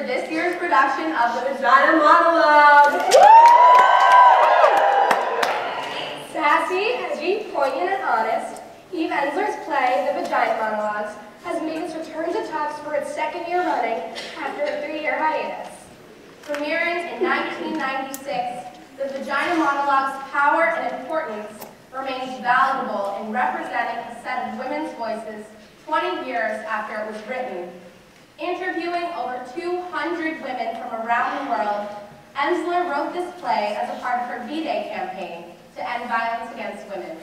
for this year's production of the Vagina Monologues. Sassy, edgy, poignant, and honest, Eve Ensler's play, The Vagina Monologues, has made its return to Tufts for its second year running after a 3-year hiatus. Premiering in 1996, The Vagina Monologues' power and importance remains valuable in representing a set of women's voices 20 years after it was written. Interviewing over 200 women from around the world, Ensler wrote this play as a part of her V-Day campaign to end violence against women.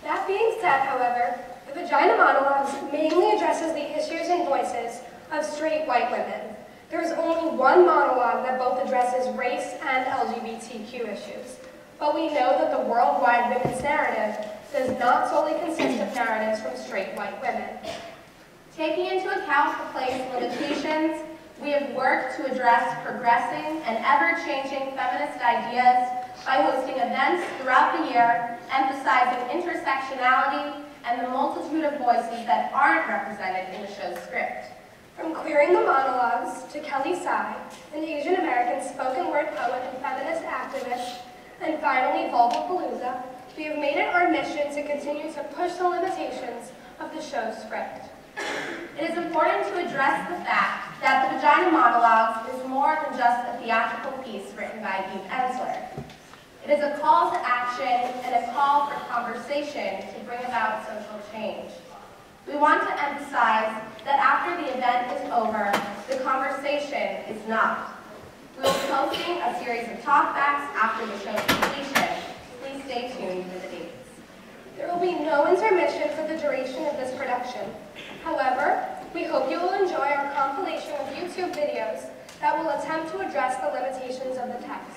That being said, however, The Vagina Monologues mainly addresses the issues and voices of straight white women. There is only one monologue that both addresses race and LGBTQ issues. But we know that the worldwide women's narrative does not solely consist of narratives from straight white women. Taking into account the play's limitations, we have worked to address progressing and ever-changing feminist ideas by hosting events throughout the year, emphasizing intersectionality and the multitude of voices that aren't represented in the show's script. From Queering the Monologues to Kelly Tsai, an Asian American spoken word poet and feminist activist, and finally Vulvapalooza, we have made it our mission to continue to push the limitations of the show's script. It is important to address the fact that The Vagina Monologues is more than just a theatrical piece written by Eve Ensler. It is a call to action and a call for conversation to bring about social change. We want to emphasize that after the event is over, the conversation is not. We will be hosting a series of talkbacks after the show's completion. Please stay tuned for the dates. There will be no intermission for the duration of this production. However, we hope you will enjoy our compilation of YouTube videos that will attempt to address the limitations of the text.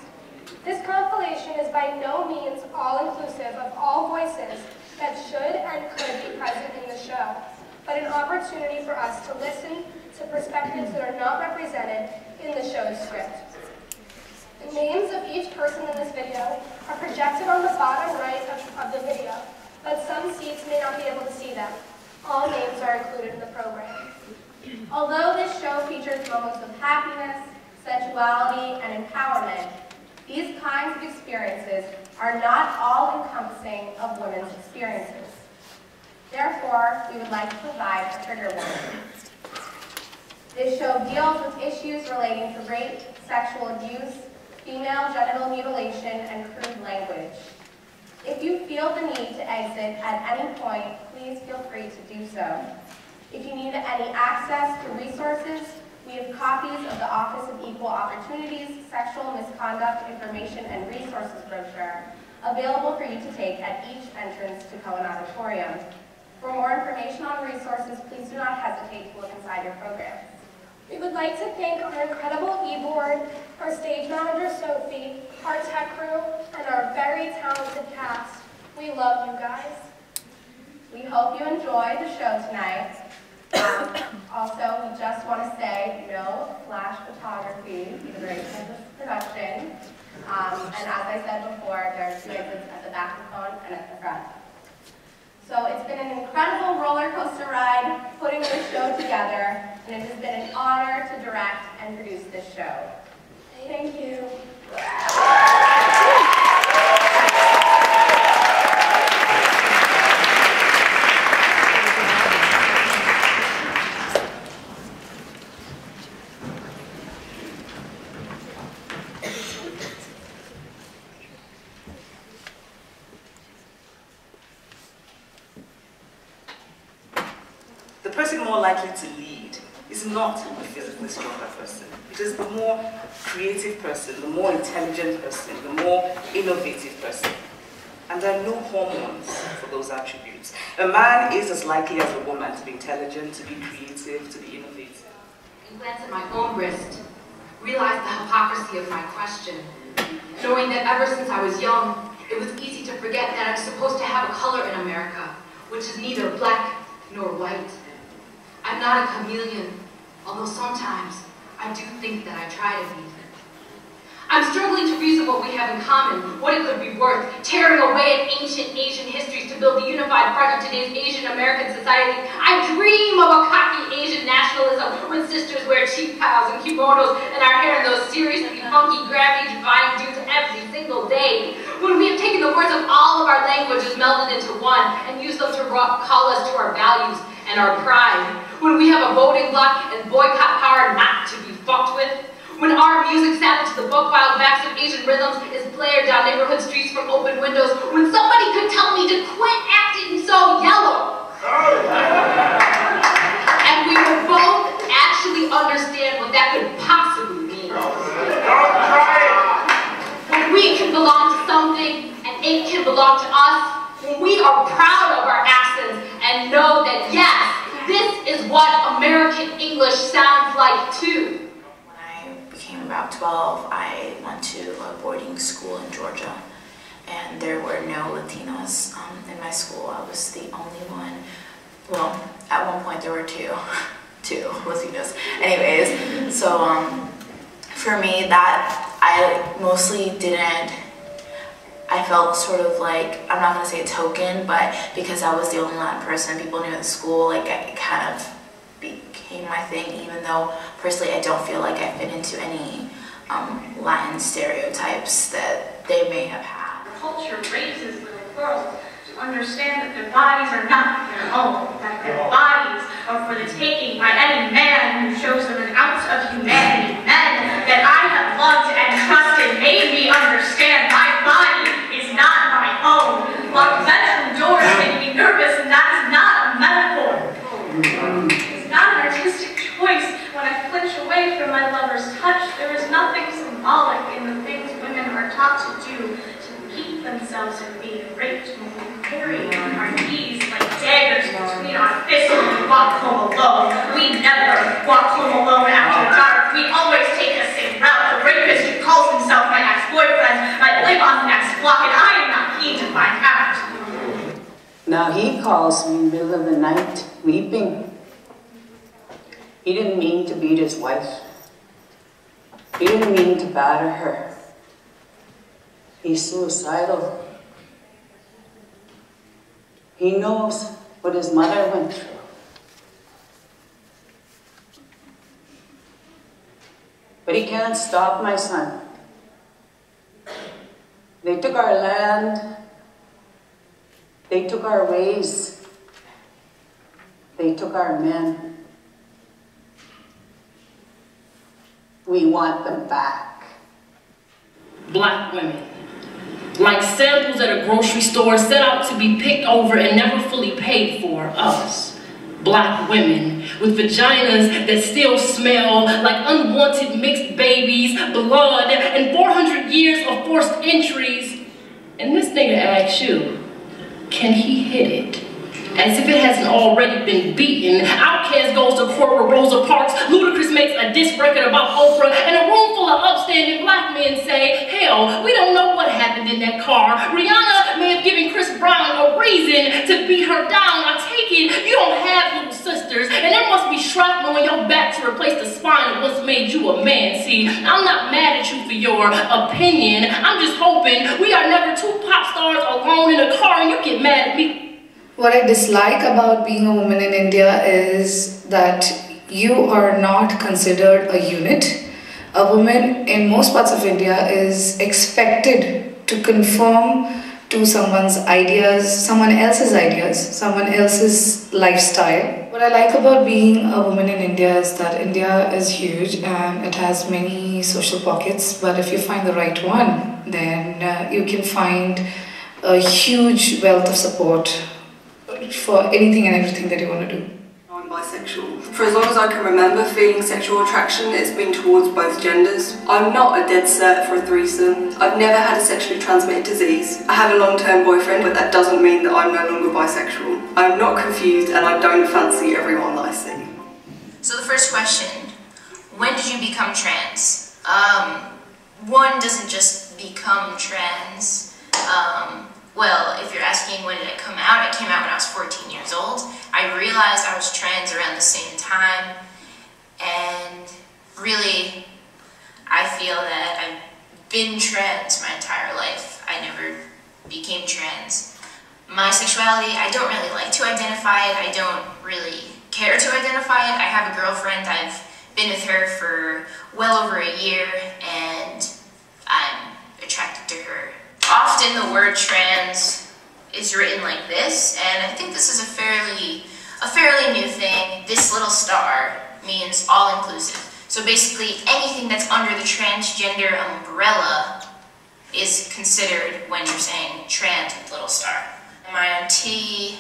This compilation is by no means all-inclusive of all voices that should and could be present in the show, but an opportunity for us to listen to perspectives that are not represented in the show's script. The names of each person in this video are projected on the bottom right of the video, but some seats may not be able to see them. All names are included in the program. Although this show features moments of happiness, sensuality, and empowerment, these kinds of experiences are not all-encompassing of women's experiences. Therefore, we would like to provide a trigger warning. This show deals with issues relating to rape, sexual abuse, female genital mutilation, and crude language. If you feel the need to exit at any point, please feel free to do so. If you need any access to resources, we have copies of the Office of Equal Opportunities Sexual Misconduct Information and Resources brochure available for you to take at each entrance to Cohen Auditorium. For more information on resources, please do not hesitate to look inside your programs. We would like to thank our incredible e-board, our stage manager Sophie, our tech crew, and our very talented cast. We love you guys. We hope you enjoy the show tonight. Also, we just want to say no flash photography for the duration of this production. And as I said before, there are 2 exits at the back of the phone and at the front. So it's been an incredible roller coaster ride putting this show together, and it has been an honor to direct and produce this show. Thank you. The person more likely to lead is not the physically stronger person. It is the more creative person, the more intelligent person, the more innovative person. And there are no hormones for those attributes. A man is as likely as a woman to be intelligent, to be creative, to be innovative. I glanced at my own wrist, realized the hypocrisy of my question, knowing that ever since I was young, it was easy to forget that I'm supposed to have a color in America, which is neither black nor white. I'm not a chameleon, although sometimes I do think that I try to be. I'm struggling to reason what we have in common, what it could be worth, tearing away at ancient Asian histories to build the unified front of today's Asian American society. I dream of a cocky Asian nationalism when sisters wear cheap towels and kimonos and our hair in those seriously funky gravity-defying dudes every single day. When we have taken the words of all of our languages, melded into one, and used them to call us to our values and our pride. When we have a voting bloc and boycott power not to be fucked with. When our music saddled to the buck-wild backs of Asian rhythms is blared down neighborhood streets from open windows. When somebody could tell me to quit acting so yellow. And we would both actually understand what that could possibly mean. When we can belong to something and it can belong to us. When we are proud of our accents and know that, yes, this is what American English sounds like too. When I became about 12, I went to a boarding school in Georgia, and there were no Latinos in my school. I was the only one. Well, at one point there were two Latinos. Anyways, so for me, that I mostly didn't. I felt sort of like, I'm not going to say a token, but because I was the only Latin person people knew at school, like it kind of became my thing, even though personally I don't feel like I fit into any Latin stereotypes that they may have had. Culture raises little girls to understand that their bodies are not their own, that their bodies are for the taking by any man who shows them an ounce of humanity. Men that I have loved and trusted made me understand my body is not my own. Locked bedroom doors make me nervous, and that is not a metaphor. It's not an artistic choice. When I flinch away from my lover's touch, there is nothing symbolic in the things women are taught to do to keep themselves from being raped when we carry our knees like daggers between our fists when we walk home alone. We never walk home alone after dark. We always take the same route. The rapist who calls himself my ex-boyfriend might live on the next block, and I am not keen to find out. Now he calls me in the middle of the night, weeping. He didn't mean to beat his wife. He didn't mean to batter her. He's suicidal. He knows what his mother went through. But he can't stop my son. They took our land. They took our ways. They took our men. We want them back. Black women, like samples at a grocery store, set out to be picked over and never fully paid for. Us, black women, with vaginas that still smell like unwanted mixed babies, blood, and 400 years of forced entries. And this nigga asks you, can he hit it? As if it hasn't already been beaten. Outkast goes to court with Rosa Parks. Ludacris makes a diss record about Oprah. And a room full of upstanding black men say, hell, we don't know what happened in that car. Rihanna may have given Chris Brown a reason to beat her down. I take it, you don't have little sisters. And there must be shrapnel on your back to replace the spine that once made you a man. See, I'm not mad at you for your opinion. I'm just hoping we are never two pop stars alone in a car and you get mad at me. What I dislike about being a woman in India is that you are not considered a unit. A woman in most parts of India is expected to conform to someone else's ideas, someone else's lifestyle. What I like about being a woman in India is that India is huge and it has many social pockets, but if you find the right one, then you can find a huge wealth of support for anything and everything that you want to do. I'm bisexual. For as long as I can remember feeling sexual attraction, it's been towards both genders. I'm not a dead cert for a threesome. I've never had a sexually transmitted disease. I have a long-term boyfriend, but that doesn't mean that I'm no longer bisexual. I'm not confused and I don't fancy everyone that I see. So the first question, when did you become trans? One doesn't just become trans. Well, if you're asking when did it come out, it came out when I was 14 years old. I realized I was trans around the same time, and really, I feel that I've been trans my entire life. I never became trans. My sexuality, I don't really like to identify it. I don't really care to identify it. I have a girlfriend. I've been with her for well over a year, and I'm attracted to her. Often the word trans is written like this, and I think this is a fairly new thing. This little star means all-inclusive. So basically anything that's under the transgender umbrella is considered when you're saying trans with little star. Am I on T,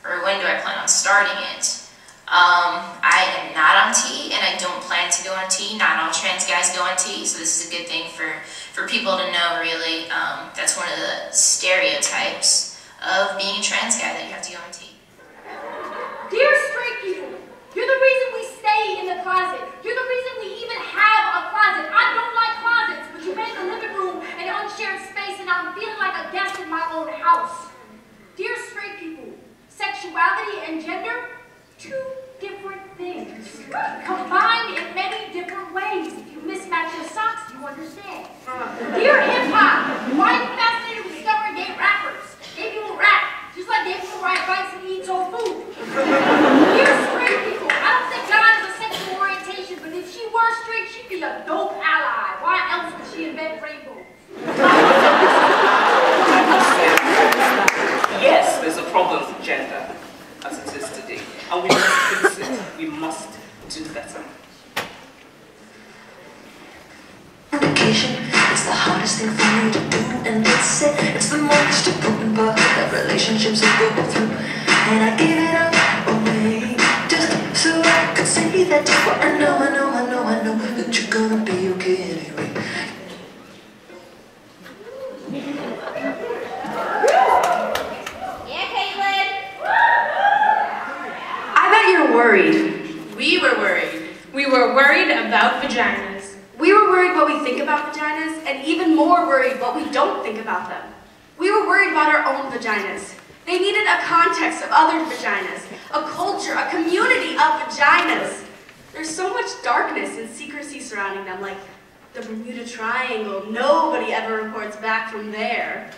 or when do I plan on starting it? I am not on T, and I don't plan to go on T. Not all trans guys go on T, so this is a good thing for people to know, really. That's one of the stereotypes of being a trans guy, that you have to go on T. Dear straight people, you're the reason we stay in the closet. You're the reason we even have a closet. I don't like closets, but you made the living room an unshared space, and I'm feeling like a guest in my own house. Dear straight people, sexuality and gender, two different things, combined in many different ways. If you mismatch your socks, you understand. Dear hip-hop, why are you fascinated with stubborn gay rappers? Gay people rap, just like gay people ride bikes and eat soul food. Dear straight people, I don't think God is a sexual orientation, but if she were straight, she'd be a dope ally. Why else would she invent rainbows? Yes, there's a problem with gender as it is today, and we must fix it. We must do better. It's the hardest thing for me to do, and it's the most important part that relationships will go through. And I give it up away just so I could say that I know that you're gonna be okay anyway. Yeah, Caitlin? I bet you're worried. We were worried. We were worried about vaginas. We were worried what we think about vaginas, and even more worried what we don't think about them. We were worried about our own vaginas. They needed a context of other vaginas, a culture, a community of vaginas. There's so much darkness and secrecy surrounding them, like the Bermuda Triangle. Nobody ever reports back from there.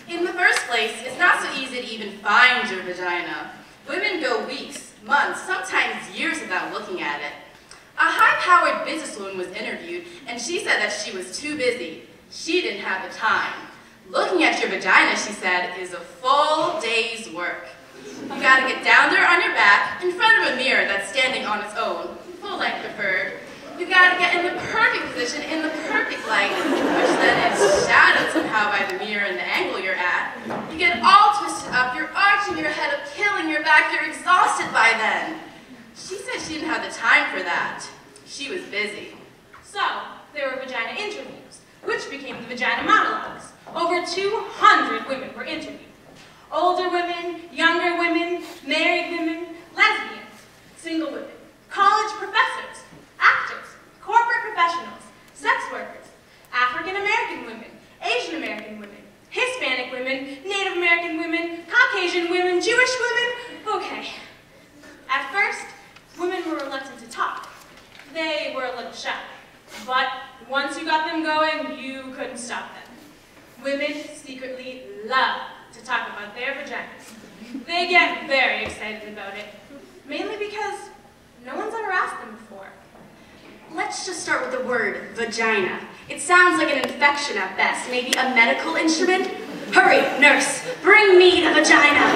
In the first place, it's not so easy to even find your vagina. Women go weeks, months, sometimes years without looking at it. A high-powered businesswoman was interviewed, and she said that she was too busy. She didn't have the time. Looking at your vagina, she said, is a full day's work. You gotta get down there on your back, in front of a mirror that's standing on its own, full light preferred. You gotta get in the perfect position, in the perfect light, which then is shadowed somehow by the mirror and the angle you're at. You get all twisted up, you're arching your head up, killing your back, you're exhausted by then. She said she didn't have the time for that. She was busy. So, there were vagina interviews, which became the Vagina Monologues. Over 200 women were interviewed. Older women, younger women, married women, lesbians, single women, college professors, actors, corporate professionals, sex workers, African American women, Asian American women, Hispanic women, Native American women, Caucasian women, Jewish women. Okay. At first, women were reluctant to talk. They were a little shy. But once you got them going, you couldn't stop them. Women secretly love to talk about their vaginas. They get very excited about it, mainly because no one's ever asked them before. Let's just start with the word vagina. It sounds like an infection at best, maybe a medical instrument. Hurry, nurse, bring me a vagina.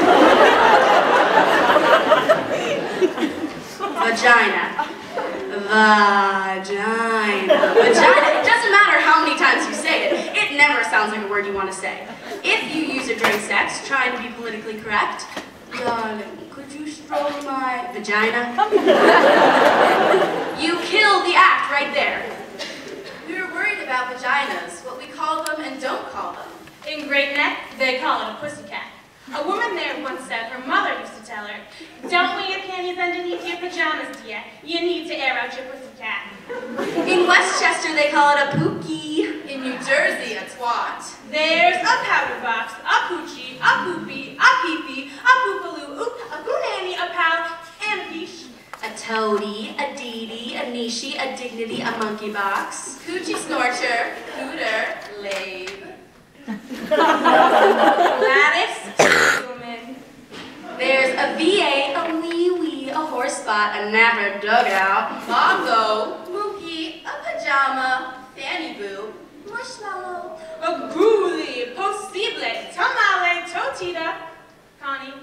Vagina. Vagina. Vagina. It doesn't matter how many times you say it. It never sounds like a word you want to say. If you use it during sex, trying to be politically correct, darling, could you stroke my vagina? You kill the act right there. We were worried about vaginas, what we call them and don't call them. In Great Neck, they call it a pussycat. A woman there once said her mother used to tell her, "Don't wear your panties underneath your pajamas, dear. You need to air out your pussycat." In Westchester, they call it a pookie. In New Jersey, a twat. There's a powder box, a poochie, a poopy, a pee-pee, a poopaloo, a poonanny, a pout, and a peach. A toady, a dee-dee, a she a dignity, a monkey box? Coochie snorcher, hooter, lave. Gladys, woman. There's a VA, a wee, a horse spot, a napper dugout. Bongo, mookie, a pajama, fanny boo, marshmallow. A ghoulie, possible, tamale, totita. Connie.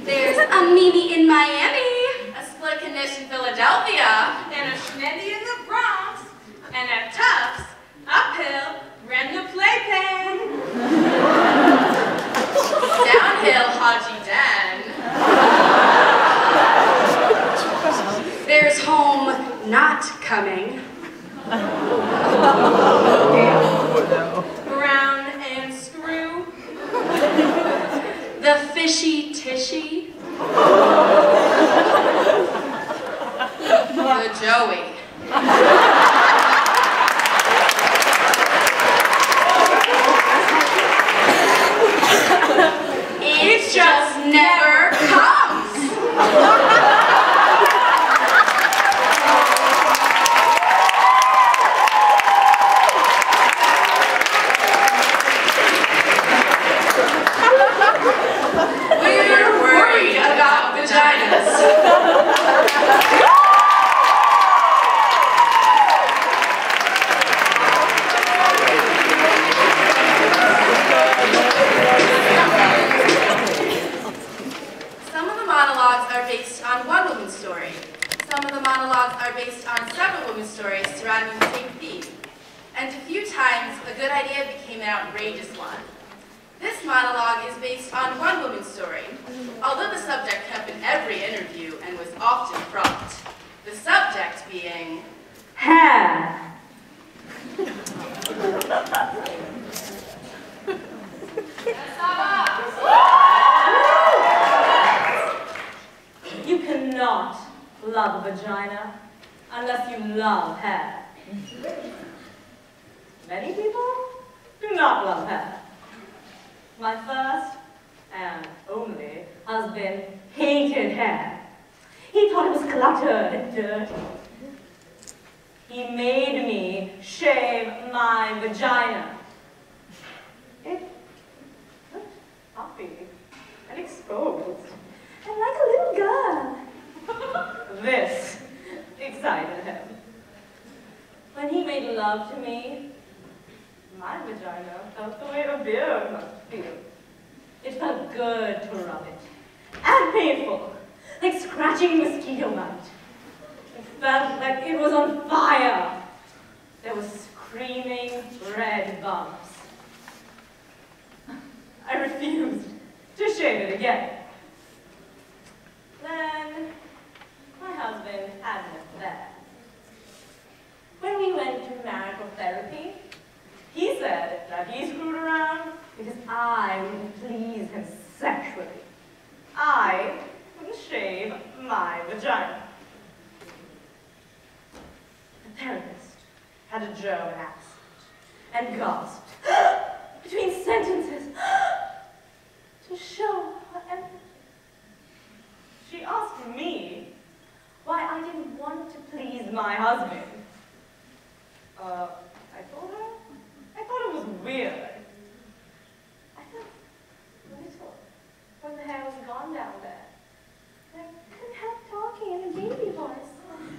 There's a Mimi in Miami. A split condition Philadelphia. And a Schneddy in the Bronx. And at Tufts, uphill, ran the playpen. Downhill Haji Den. There's home not coming. Brown and screw. The fishy tishy. The Joey. It just never comes. We're worried about vaginas. Some of the monologues are based on one woman's story. Some of the monologues are based on several women's stories surrounding the same theme. And a few times, a good idea became an outrageous one. This monologue is based on one woman's story, although the subject came up in every interview and was often fraught. The subject being Hair. You cannot love a vagina unless you love hair. Many people do not love hair. My first and only husband hated hair. He thought it was cluttered and dirty. He made me shave my vagina. It looked puffy and exposed, and like a little girl. This excited him. When he made love to me, my vagina felt the way a beard must feel. It felt good to rub it, and painful, like scratching mosquito mite. It felt like it was on fire. There was screaming red bumps. I refused to shave it again. Then, my husband had enough of that. When we went to marital therapy, he said that he screwed around because I wouldn't please him sexually. I wouldn't shave my vagina. The therapist had a German accent and gasped between sentences to show her empathy. She asked me why I didn't want to please my husband. I told her I thought it was weird. I felt little when the hair was gone down there. I couldn't help talking in a baby voice.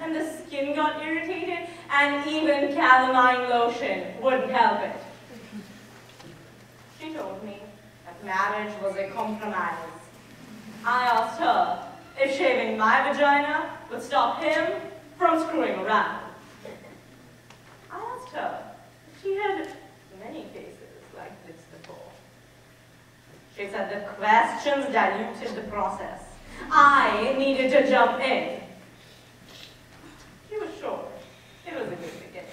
And the skin got irritated, and even calamine lotion wouldn't help it. She told me that marriage was a compromise. I asked her if shaving my vagina would stop him from screwing around. I asked her if she had many cases like this before. She said the questions diluted the process. I needed to jump in. She was sure it was a good beginning.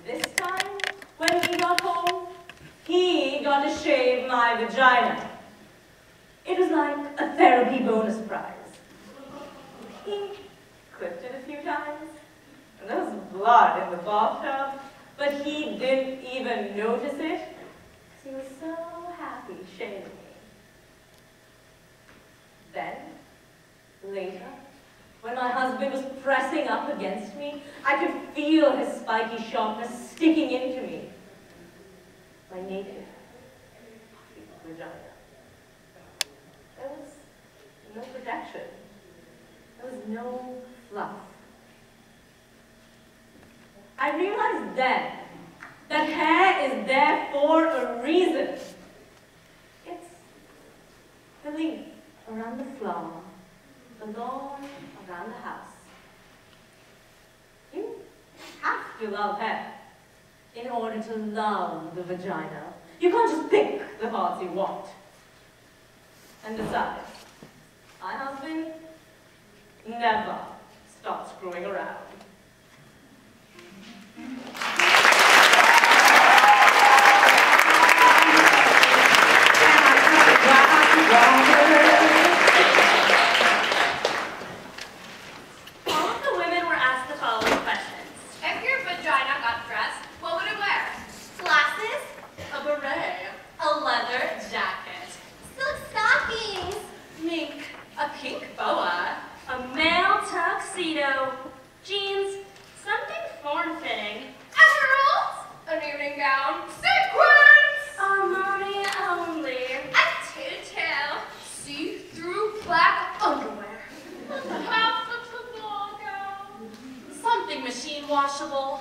This time, when we got home, he got to shave my vagina. It was like a therapy bonus prize. He clipped it a few times, and there was blood in the bathtub, but he didn't even notice it because he was so happy shaving me. Then, later, When my husband was pressing up against me, I could feel his spiky sharpness sticking into me. My naked vagina. There was no protection. There was no fluff. I realized then that hair is there for a reason. It's the leaf around the flower, the lawn around the house. You have to love hair in order to love the vagina. You can't just pick the parts you want. And besides, my husband never stops screwing around. All of the women were asked the following questions. If your vagina got dressed, what would it wear? Glasses, a beret, a leather jacket, Silk stockings. mink, a pink boa, a male tuxedo, jeans, something form-fitting, Emeralds. An evening gown. Sequins. Armani only, A tutu. See-through black underwear. half a ball gown, something machine washable,